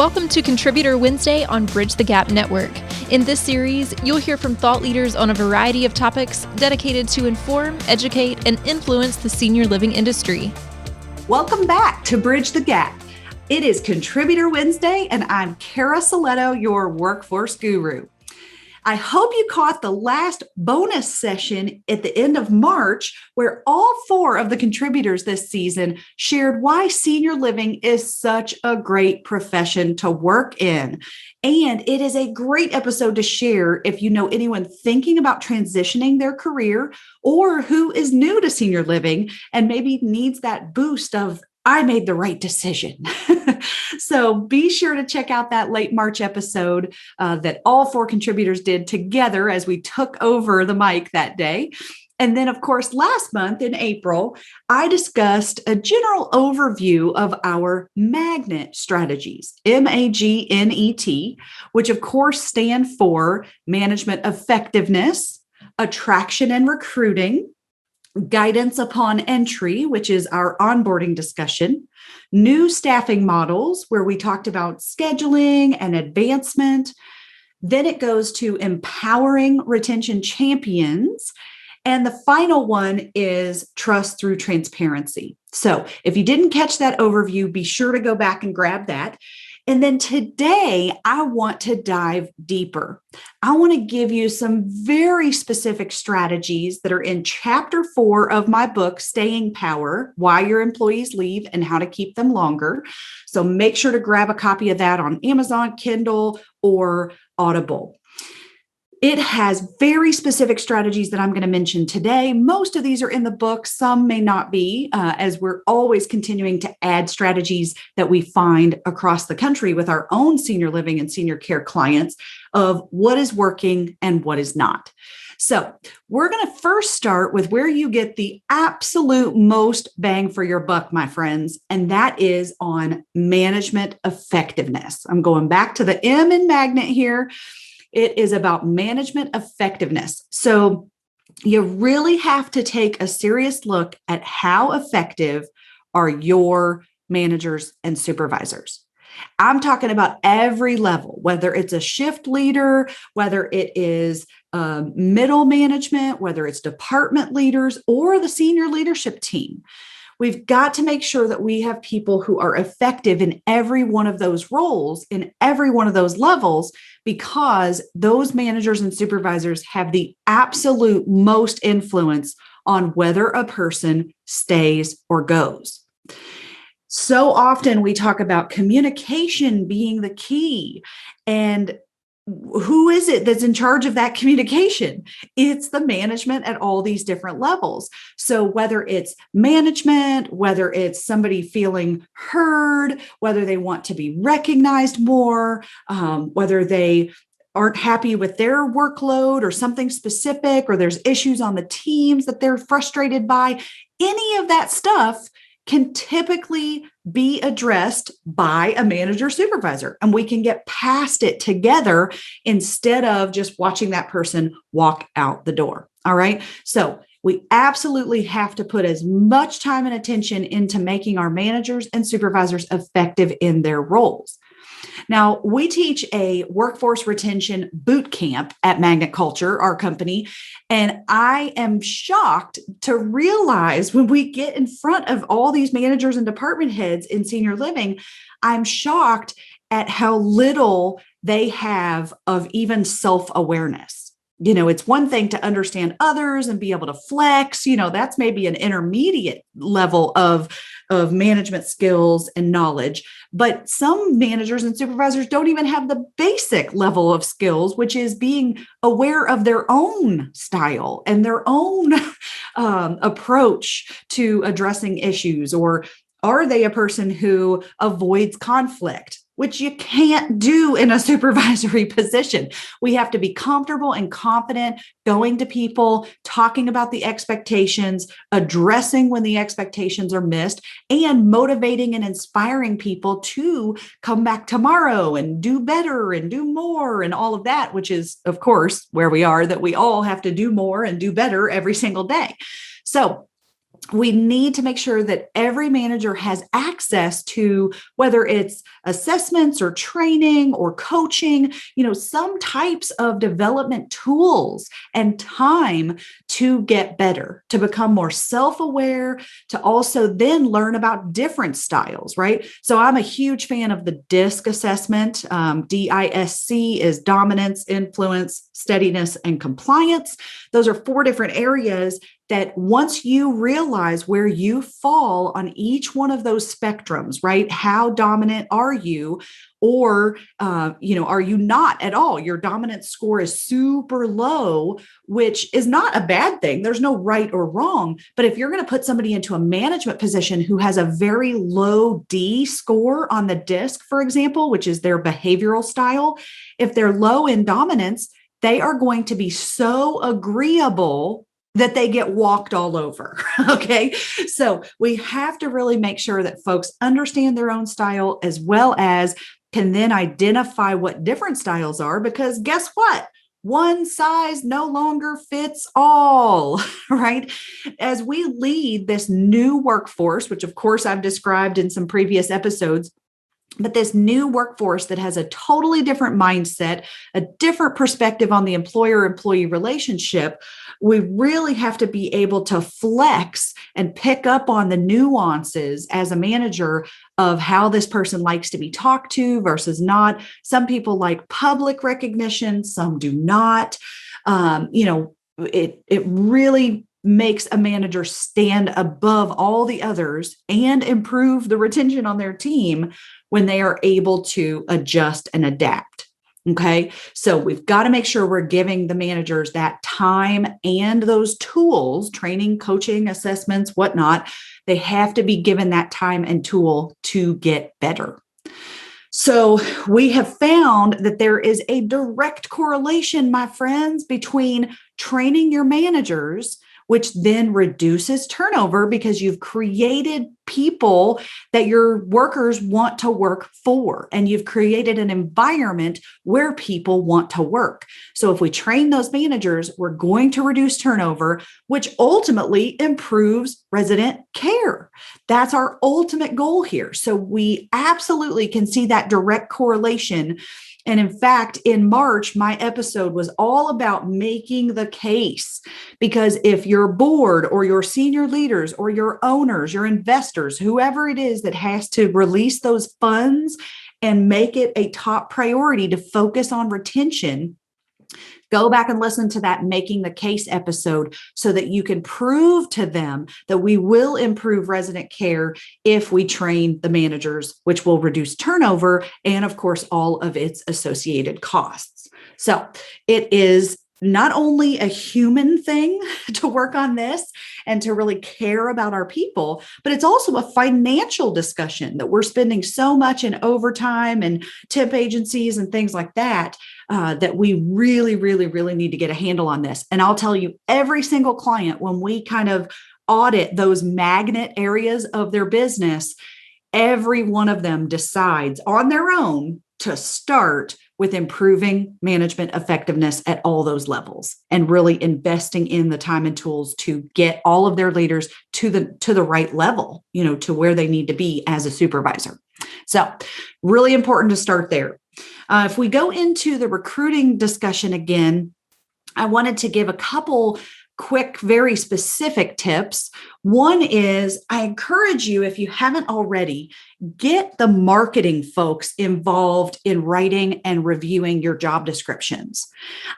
Welcome to Contributor Wednesday on Bridge the Gap Network. In this series, you'll hear from thought leaders on a variety of topics dedicated to inform, educate, and influence the senior living industry. Welcome back to Bridge the Gap. It is Contributor Wednesday, and I'm Cara Silletto, your workforce guru. I hope you caught the last bonus session at the end of March, where all 4 of the contributors this season shared why senior living is such a great profession to work in. And it is a great episode to share if you know anyone thinking about transitioning their career or who is new to senior living and maybe needs that boost of, I made the right decision. So be sure to check out that late March episode that all 4 contributors did together as we took over the mic that day. And then, of course, last month in April, I discussed a general overview of our M.A.G.N.E.T strategies, M.A.G.N.E.T, which of course stand for Management Effectiveness, Attraction and Recruiting, Guidance upon Entry, which is our onboarding discussion, New Staffing Models, where we talked about scheduling and advancement. Then it goes to Empowering Retention Champions. And the final one is Trust Through Transparency. So if you didn't catch that overview, be sure to go back and grab that. And then today, I want to dive deeper. I want to give you some very specific strategies that are in Chapter 4 of my book, Staying Power, Why Your Employees Leave and How to Keep Them Longer. So make sure to grab a copy of that on Amazon, Kindle, or Audible. It has very specific strategies that I'm going to mention today. Most of these are in the book. Some may not be, as we're always continuing to add strategies that we find across the country with our own senior living and senior care clients of what is working and what is not. So we're going to first start with where you get the absolute most bang for your buck, my friends, and that is on management effectiveness. I'm going back to the M in M.A.G.N.E.T here. It is about management effectiveness. So you really have to take a serious look at how effective are your managers and supervisors. I'm talking about every level, whether it's a shift leader, whether it is middle management, whether it's department leaders or the senior leadership team. We've got to make sure that we have people who are effective in every one of those roles, in every one of those levels, because those managers and supervisors have the absolute most influence on whether a person stays or goes. So often we talk about communication being the key, and who is it that's in charge of that communication? It's the management at all these different levels. So whether it's management, whether it's somebody feeling heard, whether they want to be recognized more, whether they aren't happy with their workload or something specific, or there's issues on the teams that they're frustrated by, any of that stuff can typically be addressed by a manager supervisor, and we can get past it together instead of just watching that person walk out the door. All right. So we absolutely have to put as much time and attention into making our managers and supervisors effective in their roles. Now, we teach a workforce retention boot camp at M.A.G.N.E.T Culture, our company, and I am shocked to realize when we get in front of all these managers and department heads in senior living, I'm shocked at how little they have of even self-awareness. You know, it's one thing to understand others and be able to flex, that's maybe an intermediate level of management skills and knowledge. But some managers and supervisors don't even have the basic level of skills, which is being aware of their own style and their own approach to addressing issues. Or are they a person who avoids conflict? Which you can't do in a supervisory position. We have to be comfortable and confident going to people, talking about the expectations, addressing when the expectations are missed, and motivating and inspiring people to come back tomorrow and do better and do more and all of that, which is, of course, where we are, that we all have to do more and do better every single day. So we need to make sure that every manager has access to, whether it's assessments or training or coaching, some types of development tools and time to get better, to become more self-aware, to also then learn about different styles, right? So I'm a huge fan of the DISC assessment. DISC is dominance, influence, steadiness, and compliance. Those are 4 different areas that once you realize where you fall on each one of those spectrums, right? How dominant are you? Or, are you not at all? Your dominance score is super low, which is not a bad thing. There's no right or wrong. But if you're going to put somebody into a management position who has a very low D score on the DISC, for example, which is their behavioral style, if they're low in dominance, they are going to be so agreeable that they get walked all over. Okay. So we have to really make sure that folks understand their own style, as well as can then identify what different styles are, because guess what? One size no longer fits all, right? As we lead this new workforce, which of course I've described in some previous episodes, but this new workforce that has a totally different mindset, a different perspective on the employer-employee relationship, we really have to be able to flex and pick up on the nuances as a manager of how this person likes to be talked to versus not. Some people like public recognition, some do not. It really makes a manager stand above all the others and improve the retention on their team when they are able to adjust and adapt. Okay. So we've got to make sure we're giving the managers that time and those tools, training, coaching, assessments, whatnot. They have to be given that time and tool to get better. So we have found that there is a direct correlation, my friends, between training your managers, which then reduces turnover because you've created people that your workers want to work for, and you've created an environment where people want to work. So if we train those managers, we're going to reduce turnover, which ultimately improves resident care. That's our ultimate goal here. So we absolutely can see that direct correlation. And in fact, in March, my episode was all about making the case, because if your board or your senior leaders or your owners, your investors, whoever it is that has to release those funds and make it a top priority to focus on retention, go back and listen to that Making the Case episode so that you can prove to them that we will improve resident care if we train the managers, which will reduce turnover and, of course, all of its associated costs. So it is not only a human thing to work on this and to really care about our people, but it's also a financial discussion that we're spending so much in overtime and temp agencies and things like that, that we really, really, really need to get a handle on this. And I'll tell you, every single client, when we kind of audit those magnet areas of their business, every one of them decides on their own to start with improving management effectiveness at all those levels and really investing in the time and tools to get all of their leaders to the right level, to where they need to be as a supervisor. So really important to start there. If we go into the recruiting discussion again, I wanted to give a couple quick, very specific tips. One is, I encourage you, if you haven't already, get the marketing folks involved in writing and reviewing your job descriptions.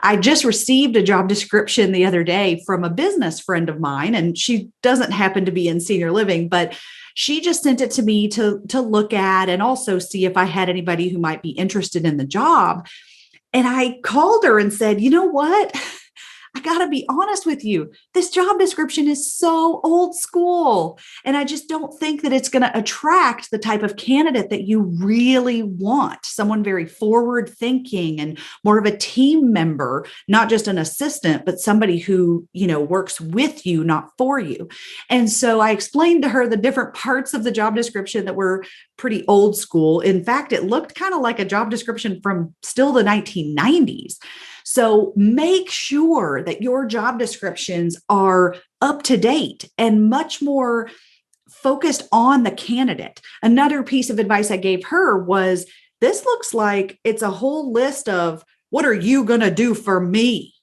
I just received a job description the other day from a business friend of mine, and she doesn't happen to be in senior living, but she just sent it to me to look at and also see if I had anybody who might be interested in the job. And I called her and said, you know what? I got to be honest with you. This job description is so old school. And I just don't think that it's going to attract the type of candidate that you really want. Someone very forward thinking and more of a team member, not just an assistant, but somebody who, works with you, not for you. And so I explained to her the different parts of the job description that were pretty old school. In fact, it looked kind of like a job description from still the 1990s. So make sure that your job descriptions are up to date and much more focused on the candidate. Another piece of advice I gave her was, this looks like it's a whole list of, what are you going to do for me?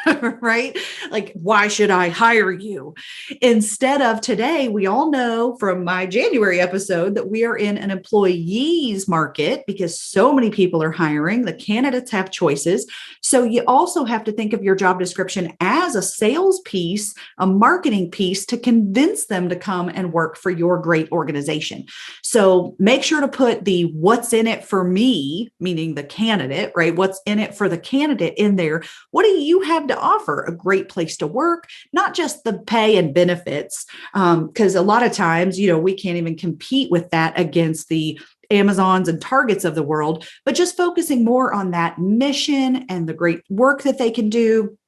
Right? Like, why should I hire you? Instead of today, we all know from my January episode that we are in an employees market because so many people are hiring. The candidates have choices. So you also have to think of your job description as a sales piece, a marketing piece to convince them to come and work for your great organization. So make sure to put the what's in it for me, meaning the candidate, right? What's in it for the candidate in there. What do you have to offer? A great place to work, not just the pay and benefits, because a lot of times, we can't even compete with that against the Amazons and Targets of the world, but just focusing more on that mission and the great work that they can do,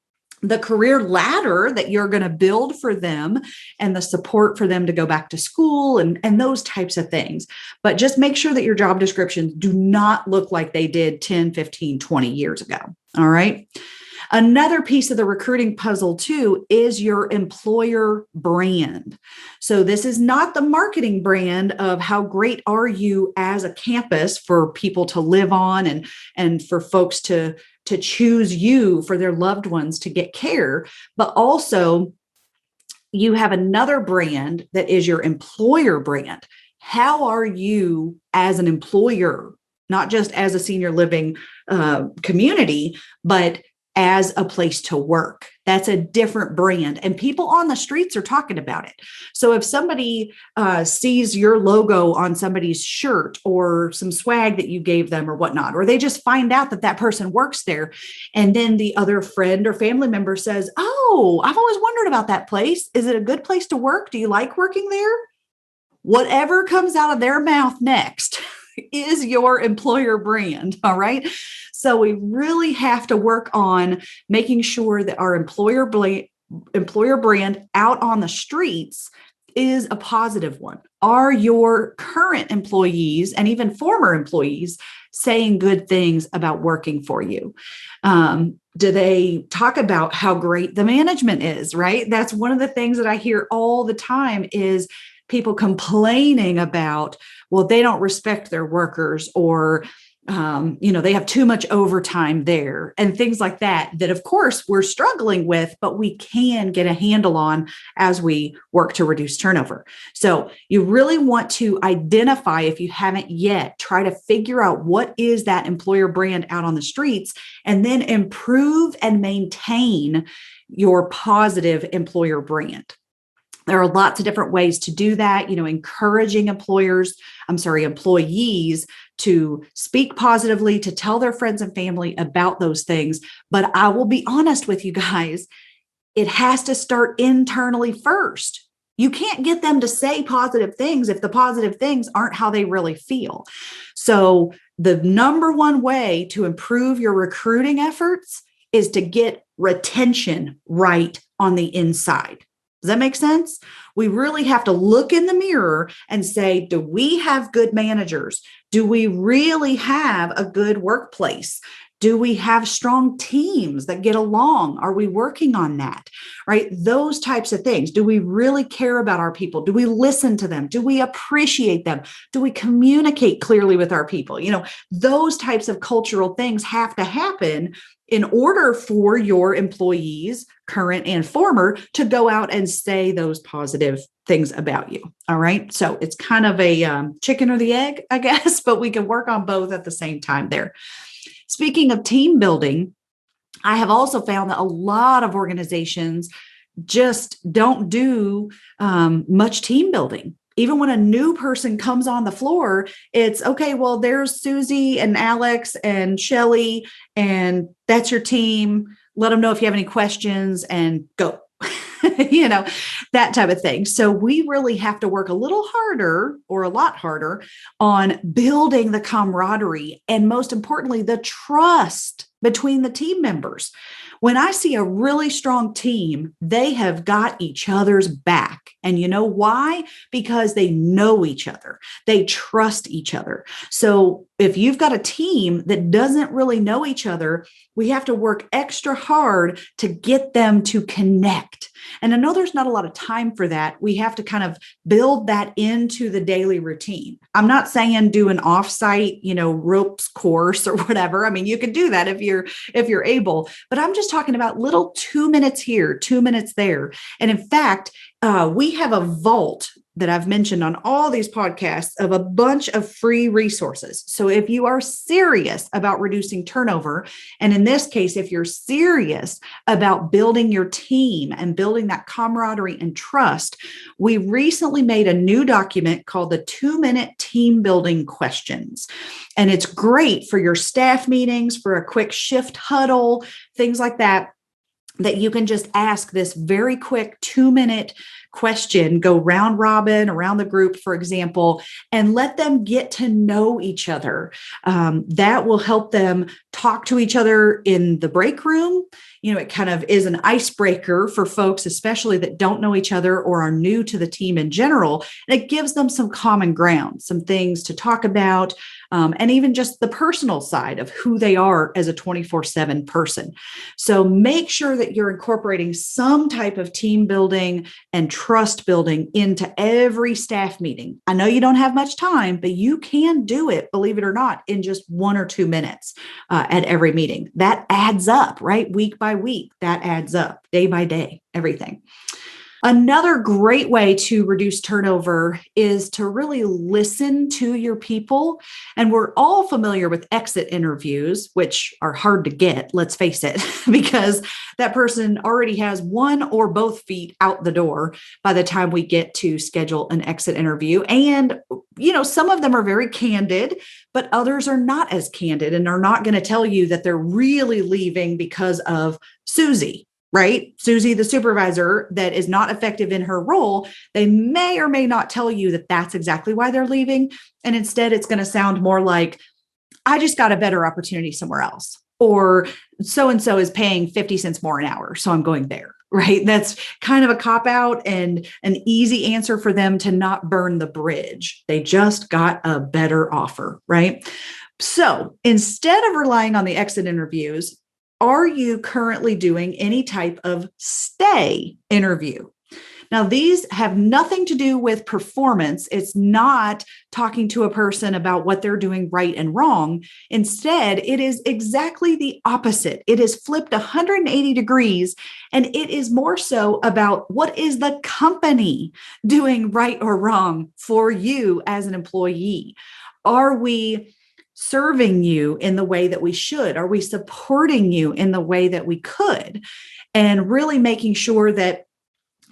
the career ladder that you're going to build for them, and the support for them to go back to school and those types of things. But just make sure that your job descriptions do not look like they did 10, 15, 20 years ago. All right. Another piece of the recruiting puzzle too is your employer brand. So this is not the marketing brand of how great are you as a campus for people to live on and for folks to choose you for their loved ones to get care, but also you have another brand that is your employer brand. How are you as an employer, not just as a senior living community, but as a place to work? That's a different brand. And people on the streets are talking about it. So if somebody sees your logo on somebody's shirt or some swag that you gave them or whatnot, or they just find out that that person works there, and then the other friend or family member says, "Oh, I've always wondered about that place. Is it a good place to work? Do you like working there?" Whatever comes out of their mouth next is your employer brand. All right. So we really have to work on making sure that our employer brand out on the streets is a positive one. Are your current employees and even former employees saying good things about working for you? Do they talk about how great the management is, right? That's one of the things that I hear all the time is people complaining about, well, they don't respect their workers, or, they have too much overtime there and things like that, that of course we're struggling with, but we can get a handle on as we work to reduce turnover. So you really want to identify, if you haven't yet, try to figure out what is that employer brand out on the streets, and then improve and maintain your positive employer brand. There are lots of different ways to do that, encouraging employees to speak positively, to tell their friends and family about those things. But I will be honest with you guys, it has to start internally first. You can't get them to say positive things if the positive things aren't how they really feel. So the number one way to improve your recruiting efforts is to get retention right on the inside. Does that make sense? We really have to look in the mirror and say, do we have good managers? Do we really have a good workplace? Do we have strong teams that get along? Are we working on that? Right? Those types of things. Do we really care about our people? Do we listen to them? Do we appreciate them? Do we communicate clearly with our people? Those types of cultural things have to happen in order for your employees, current and former, to go out and say those positive things about you. All right. So it's kind of a chicken or the egg, I guess, but we can work on both at the same time there. Speaking of team building, I have also found that a lot of organizations just don't do much team building. Even when a new person comes on the floor, it's okay, well, there's Susie and Alex and Shelly, and that's your team. Let them know if you have any questions and go. That type of thing. So we really have to work a little harder, or a lot harder, on building the camaraderie and, most importantly, the trust between the team members. When I see a really strong team, they have got each other's back. And you know why? Because they know each other. They trust each other. So if you've got a team that doesn't really know each other, we have to work extra hard to get them to connect. And I know there's not a lot of time for that. We have to kind of build that into the daily routine. I'm not saying do an offsite, ropes course or whatever. I mean, you can do that if you're able, but I'm just talking about little 2 minutes here, 2 minutes there. And in fact, we have a vault that I've mentioned on all these podcasts of a bunch of free resources. So if you are serious about reducing turnover, and in this case, if you're serious about building your team and building that camaraderie and trust, we recently made a new document called the 2-minute team building questions. And it's great for your staff meetings, for a quick shift huddle, things like that you can just ask this very quick 2-minute question, go round robin around the group, for example, and let them get to know each other. That will help them talk to each other in the break room. It kind of is an icebreaker for folks, especially that don't know each other or are new to the team in general. And it gives them some common ground, some things to talk about, and even just the personal side of who they are as a 24/7 person. So make sure that you're incorporating some type of team building and trust building into every staff meeting. I know you don't have much time, but you can do it, believe it or not, in just 1 or 2 minutes at every meeting. That adds up, right? Week by week, that adds up, day by day, everything. Another great way to reduce turnover is to really listen to your people. And we're all familiar with exit interviews, which are hard to get, let's face it, because that person already has one or both feet out the door by the time we get to schedule an exit interview. And, some of them are very candid, but others are not as candid and are not going to tell you that they're really leaving because of Susie. Right? Susie, the supervisor that is not effective in her role, they may or may not tell you that that's exactly why they're leaving. And instead, it's going to sound more like, I just got a better opportunity somewhere else. Or so-and-so is paying 50 cents more an hour, so I'm going there. Right? That's kind of a cop-out and an easy answer for them to not burn the bridge. They just got a better offer, right? So instead of relying on the exit interviews, are you currently doing any type of stay interview? Now, these have nothing to do with performance. It's not talking to a person about what they're doing right and wrong. Instead, it is exactly the opposite. It is flipped 180 degrees, and it is more so about what is the company doing right or wrong for you as an employee. Are we serving you in the way that we should? Are we supporting you in the way that we could? And really making sure that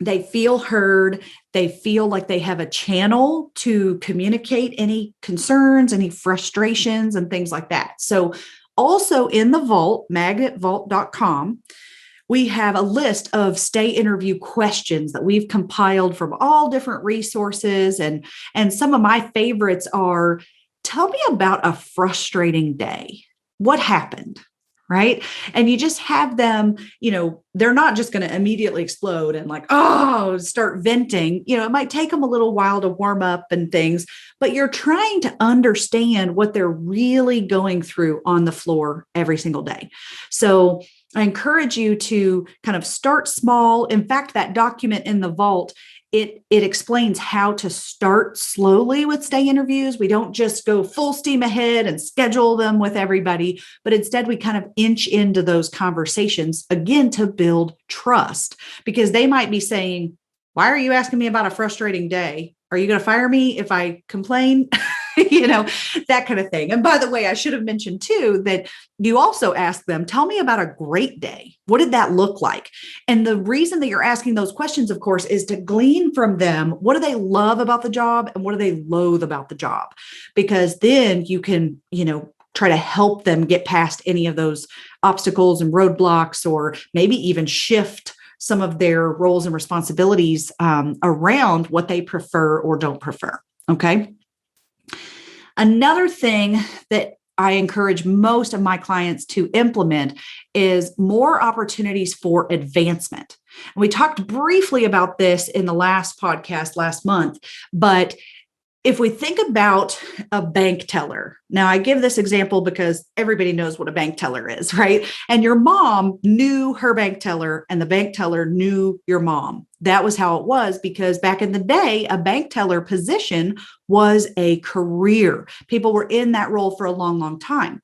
they feel heard, they feel like they have a channel to communicate any concerns, any frustrations, and things like that. So also in the vault, magnetvault.com, we have a list of stay interview questions that we've compiled from all different resources. And some of my favorites are, tell me about a frustrating day. What happened? Right? And you just have them, they're not just going to immediately explode and start venting. It might take them a little while to warm up and things, but you're trying to understand what they're really going through on the floor every single day. So I encourage you to kind of start small. In fact, that document in the vault, it explains how to start slowly with stay interviews. We don't just go full steam ahead and schedule them with everybody, but instead we kind of inch into those conversations, again, to build trust, because they might be saying, why are you asking me about a frustrating day? Are you going to fire me if I complain? That kind of thing. And by the way, I should have mentioned too, that you also ask them, tell me about a great day. What did that look like? And the reason that you're asking those questions, of course, is to glean from them, what do they love about the job and what do they loathe about the job? Because then you can, try to help them get past any of those obstacles and roadblocks, or maybe even shift some of their roles and responsibilities around what they prefer or don't prefer. Okay. Another thing that I encourage most of my clients to implement is more opportunities for advancement. And we talked briefly about this in the last podcast last month, but if we think about a bank teller, now I give this example because everybody knows what a bank teller is, right? And your mom knew her bank teller and the bank teller knew your mom. That was how it was because back in the day, a bank teller position was a career. People were in that role for a long, long time.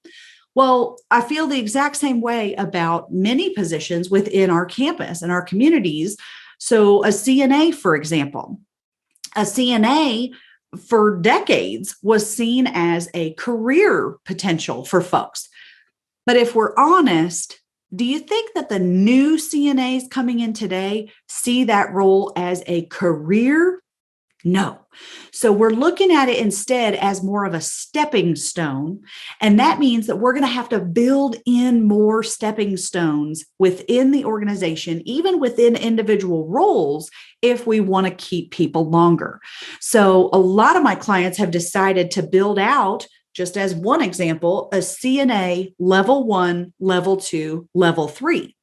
Well, I feel the exact same way about many positions within our campus and our communities. So a CNA, for example, a CNA for decades was seen as a career potential for folks. But if we're honest, do you think that the new CNAs coming in today see that role as a career? No. So we're looking at it instead as more of a stepping stone. And that means that we're going to have to build in more stepping stones within the organization, even within individual roles, if we want to keep people longer. So a lot of my clients have decided to build out, just as one example, a CNA level 1, level 2, level 3.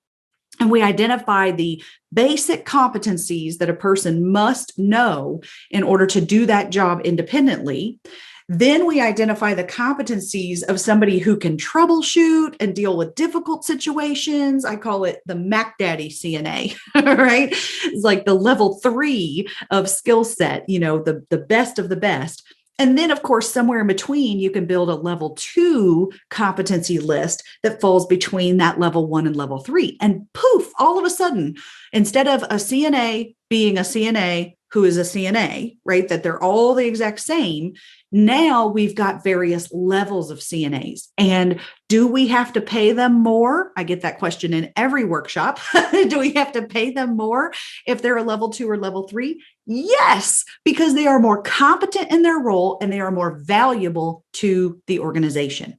And we identify the basic competencies that a person must know in order to do that job independently. Then we identify the competencies of somebody who can troubleshoot and deal with difficult situations. I call it the Mac Daddy CNA, right? It's like the level 3 of skill set, the best of the best. And then, of course, somewhere in between, you can build a level 2 competency list that falls between that level 1 and level 3. And poof, all of a sudden, instead of a CNA being a CNA who is a CNA, right, that they're all the exact same, now we've got various levels of CNAs. And do we have to pay them more? I get that question in every workshop. Do we have to pay them more if they're a level 2 or level 3? Yes, because they are more competent in their role and they are more valuable to the organization.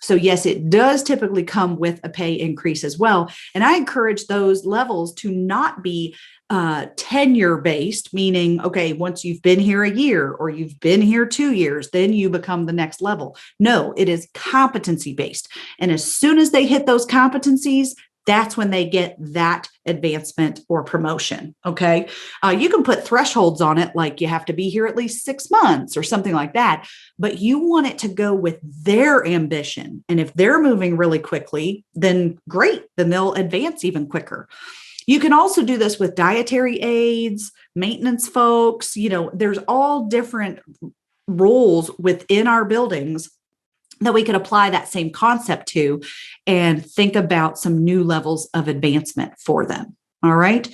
So yes, it does typically come with a pay increase as well. And I encourage those levels to not be tenure based, meaning, okay, once you've been here a year or you've been here 2 years, then you become the next level. No, it is competency based. And as soon as they hit those competencies, that's when they get that advancement or promotion. Okay. You can put thresholds on it, like you have to be here at least 6 months or something like that, but you want it to go with their ambition. And if they're moving really quickly, then great, then they'll advance even quicker. You can also do this with dietary aides, maintenance folks, there's all different roles within our buildings that we could apply that same concept to and think about some new levels of advancement for them. All right.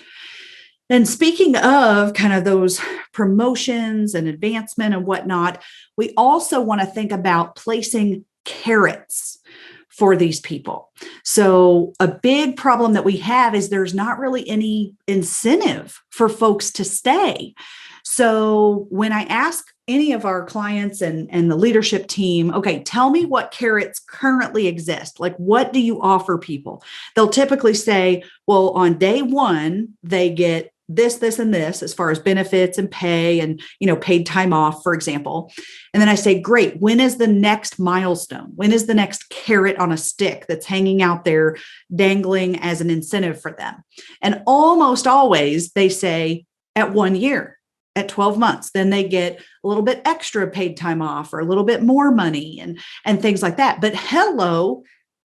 And speaking of kind of those promotions and advancement and whatnot, we also want to think about placing carrots for these people. So a big problem that we have is there's not really any incentive for folks to stay. So when I ask any of our clients and the leadership team, okay, tell me what carrots currently exist. Like, what do you offer people? They'll typically say, well, on day 1, they get this, and this as far as benefits and pay and, paid time off, for example. And then I say, great, when is the next milestone? When is the next carrot on a stick that's hanging out there dangling as an incentive for them? And almost always they say at 1 year. At 12 months, then they get a little bit extra paid time off or a little bit more money and things like that. But hello,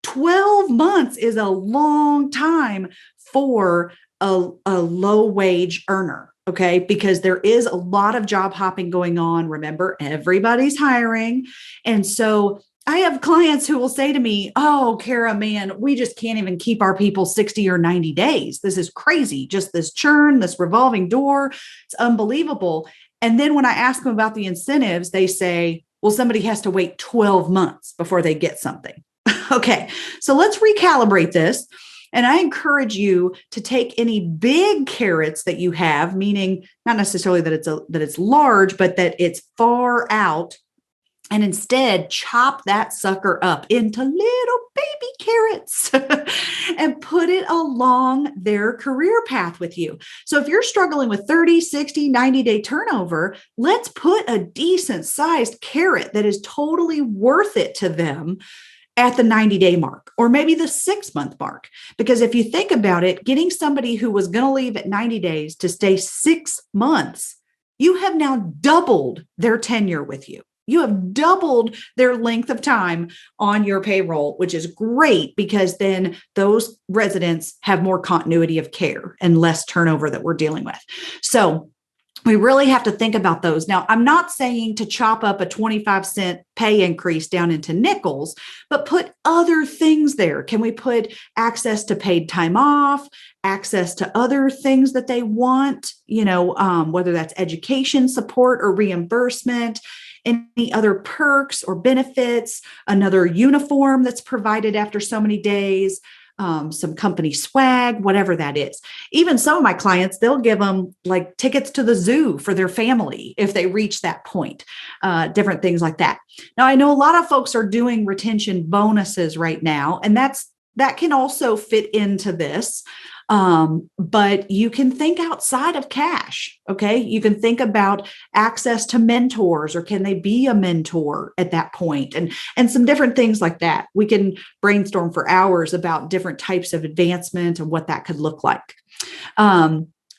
12 months is a long time for a low wage earner. Okay. Because there is a lot of job hopping going on. Remember, everybody's hiring. And so I have clients who will say to me, oh, Cara, man, we just can't even keep our people 60 or 90 days. This is crazy. Just this churn, this revolving door. It's unbelievable. And then when I ask them about the incentives, they say, well, somebody has to wait 12 months before they get something. Okay, so let's recalibrate this. And I encourage you to take any big carrots that you have, meaning not necessarily that it's large, but that it's far out, and instead chop that sucker up into little baby carrots and put it along their career path with you. So if you're struggling with 30, 60, 90-day turnover, let's put a decent sized carrot that is totally worth it to them at the 90-day mark, or maybe the 6-month mark. Because if you think about it, getting somebody who was going to leave at 90 days to stay 6 months, you have now doubled their tenure with you. You have doubled their length of time on your payroll, which is great because then those residents have more continuity of care and less turnover that we're dealing with. So we really have to think about those. Now, I'm not saying to chop up a 25-cent pay increase down into nickels, but put other things there. Can we put access to paid time off, access to other things that they want, whether that's education support or reimbursement, any other perks or benefits, another uniform that's provided after so many days, some company swag, whatever that is. Even some of my clients, they'll give them like tickets to the zoo for their family if they reach that point, different things like that. Now, I know a lot of folks are doing retention bonuses right now, and that can also fit into this. But you can think outside of cash. Okay. You can think about access to mentors, or can they be a mentor at that point? And some different things like that. We can brainstorm for hours about different types of advancement and what that could look like.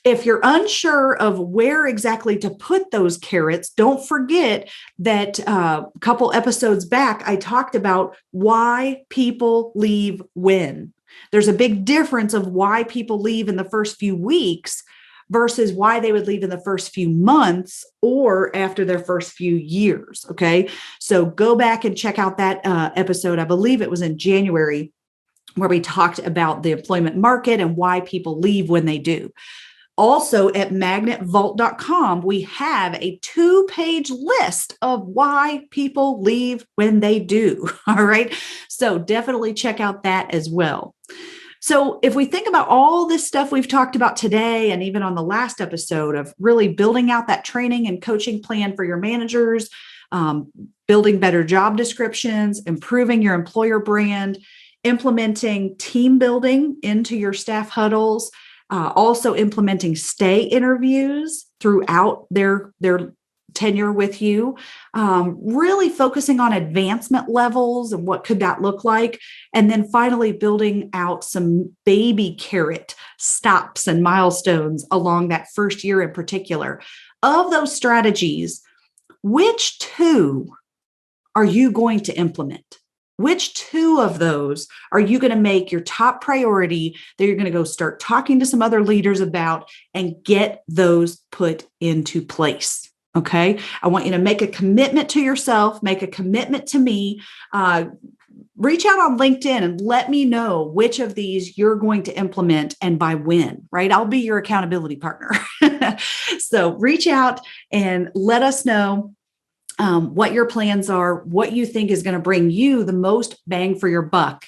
If you're unsure of where exactly to put those carrots, don't forget that a couple episodes back, I talked about why people leave when. There's a big difference of why people leave in the first few weeks versus why they would leave in the first few months or after their first few years. Okay. So go back and check out that episode. I believe it was in January, where we talked about the employment market and why people leave when they do. Also at MAG.NETvault.com, we have a 2-page list of why people leave when they do. All right. So definitely check out that as well. So if we think about all this stuff we've talked about today, and even on the last episode of really building out that training and coaching plan for your managers, building better job descriptions, improving your employer brand, implementing team building into your staff huddles, also implementing stay interviews throughout their tenure with you, really focusing on advancement levels and what could that look like. And then finally building out some baby carrot stops and milestones along that first year in particular. Of those strategies, which 2 are you going to implement? Which 2 of those are you going to make your top priority that you're going to go start talking to some other leaders about and get those put into place? Okay. I want you to make a commitment to yourself, make a commitment to me, reach out on LinkedIn and let me know which of these you're going to implement and by when, right? I'll be your accountability partner. So reach out and let us know what your plans are, what you think is going to bring you the most bang for your buck.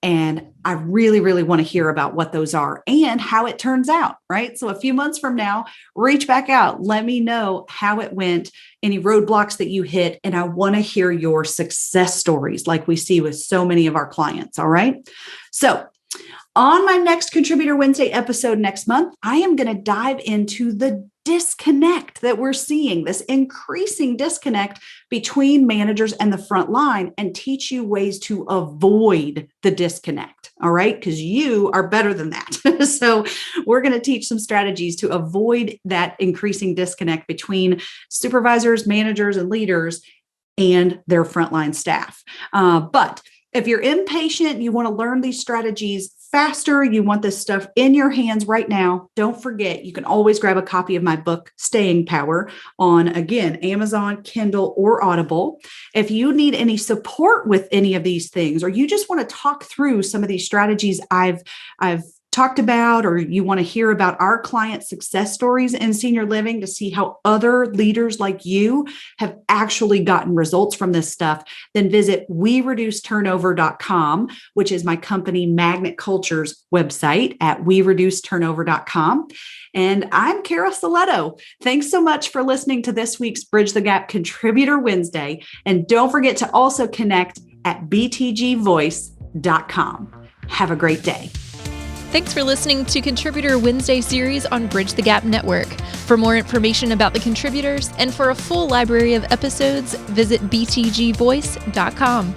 And I really, really want to hear about what those are and how it turns out, right? So a few months from now, reach back out. Let me know how it went, any roadblocks that you hit. And I want to hear your success stories like we see with so many of our clients. All right. So on my next Contributor Wednesday episode next month, I am going to dive into the disconnect that we're seeing, this increasing disconnect between managers and the front line, and teach you ways to avoid the disconnect. All right. Because you are better than that. So we're going to teach some strategies to avoid that increasing disconnect between supervisors, managers, and leaders and their frontline staff. But if you're impatient, you want to learn these strategies faster, you want this stuff in your hands right now, don't forget, you can always grab a copy of my book, Staying Power, on, again, Amazon, Kindle, or Audible. If you need any support with any of these things, or you just want to talk through some of these strategies I've talked about, or you want to hear about our client success stories in senior living to see how other leaders like you have actually gotten results from this stuff, then visit WeReduceTurnover.com, which is my company Magnet Culture's website at WeReduceTurnover.com. And I'm Cara Silletto. Thanks so much for listening to this week's Bridge the Gap Contributor Wednesday. And don't forget to also connect at BTG Voice btgvoice.com. Have a great day. Thanks for listening to Contributor Wednesday series on Bridge the Gap Network. For more information about the contributors and for a full library of episodes, visit btgvoice.com.